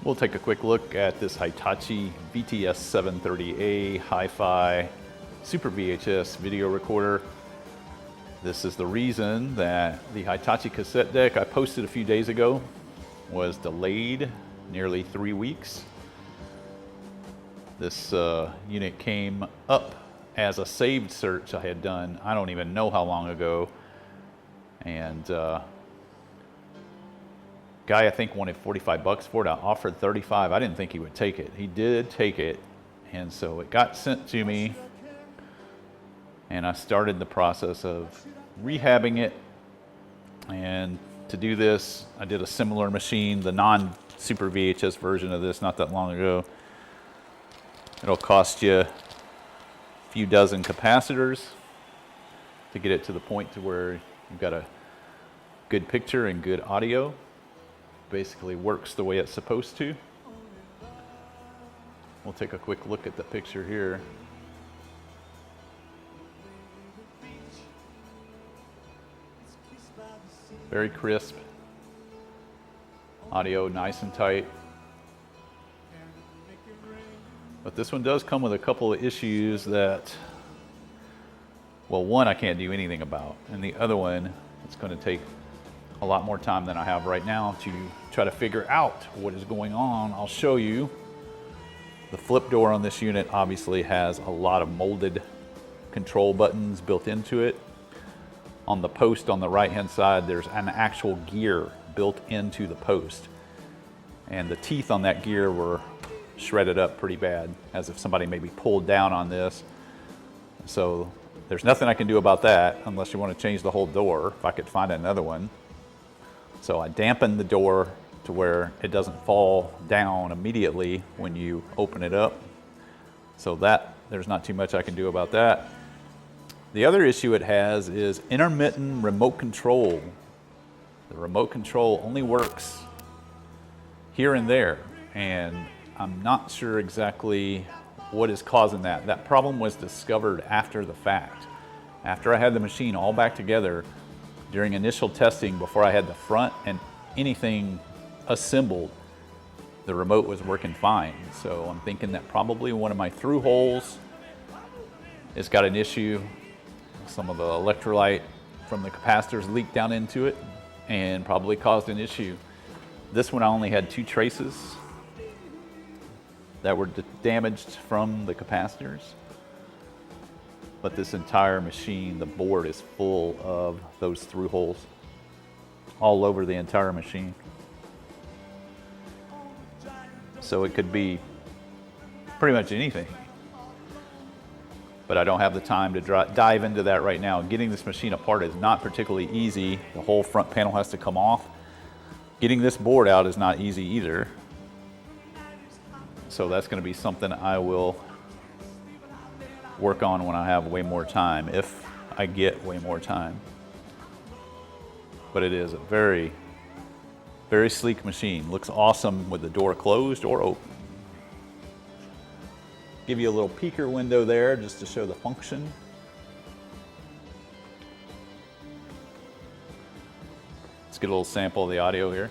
We'll take a quick look at this Hitachi VT-S730A Hi-Fi Super VHS video recorder. This is the reason that the Hitachi cassette deck I posted a few days ago was delayed nearly 3 weeks. This unit came up as a saved search I had done, I don't even know how long ago, and guy I think wanted 45 bucks for it. I offered 35. I didn't think he would take it. He did take it, and so it got sent to me, and I started the process of rehabbing it. And to do this, I did a similar machine, the non-Super VHS version of this, not that long ago. It'll cost you a few dozen capacitors to get it to the point to where you've got a good picture and good audio. Basically works the way it's supposed to. We'll take a quick look at the picture here. Very crisp. Audio nice and tight. But this one does come with a couple of issues that, well, one I can't do anything about, and the other one, it's going to take a lot more time than I have right now to try to figure out what is going on. I'll show you. The flip door on this unit obviously has a lot of molded control buttons built into it. On the post on the right hand side, there's an actual gear built into the post, and the teeth on that gear were shredded up pretty bad, as if somebody maybe pulled down on this. So there's nothing I can do about that unless you want to change the whole door, if I could find another one. So I dampened the door to where it doesn't fall down immediately when you open it up. So that, there's not too much I can do about that. The other issue it has is intermittent remote control. The remote control only works here and there, and I'm not sure exactly what is causing that. That problem was discovered after the fact. After I had the machine all back together, during initial testing, before I had the front and anything assembled, the remote was working fine. So I'm thinking that probably one of my through holes has got an issue. Some of the electrolyte from the capacitors leaked down into it and probably caused an issue. This one I only had 2 traces that were damaged from the capacitors. But this entire machine, the board is full of those through holes all over the entire machine. So it could be pretty much anything. But I don't have the time to dive into that right now. Getting this machine apart is not particularly easy. The whole front panel has to come off. Getting this board out is not easy either. So that's going to be something I will work on when I have way more time, if I get way more time. But it is a very, very sleek machine. Looks awesome with the door closed or open. Give you a little peeker window there just to show the function. Let's get a little sample of the audio here.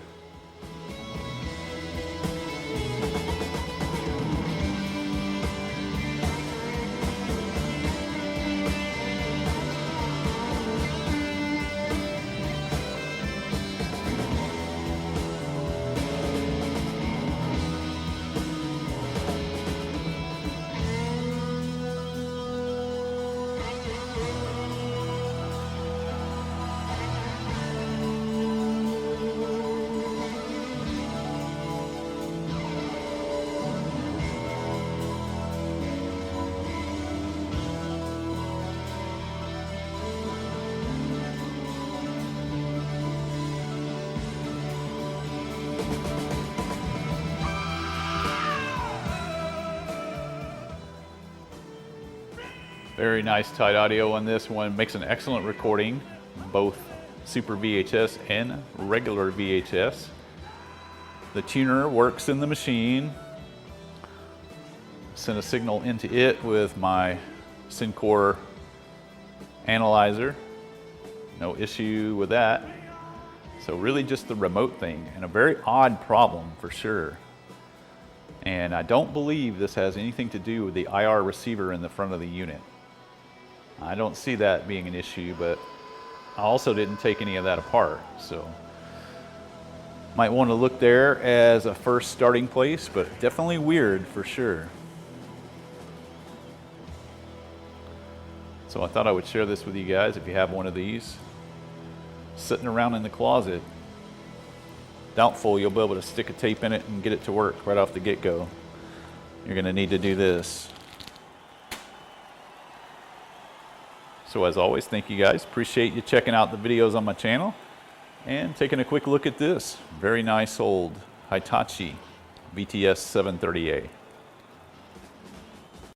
Very nice tight audio on this one. Makes an excellent recording, both Super VHS and regular VHS. The tuner works in the machine. Send a signal into it with my Syncor analyzer. No issue with that. So really just the remote thing, and a very odd problem for sure. And I don't believe this has anything to do with the IR receiver in the front of the unit. I don't see that being an issue, but I also didn't take any of that apart, so might want to look there as a first starting place, but definitely weird for sure. So I thought I would share this with you guys. If you have one of these sitting around in the closet, doubtful you'll be able to stick a tape in it and get it to work right off the get-go. You're going to need to do this. So as always, thank you guys. Appreciate you checking out the videos on my channel and taking a quick look at this very nice old Hitachi VT-S730A.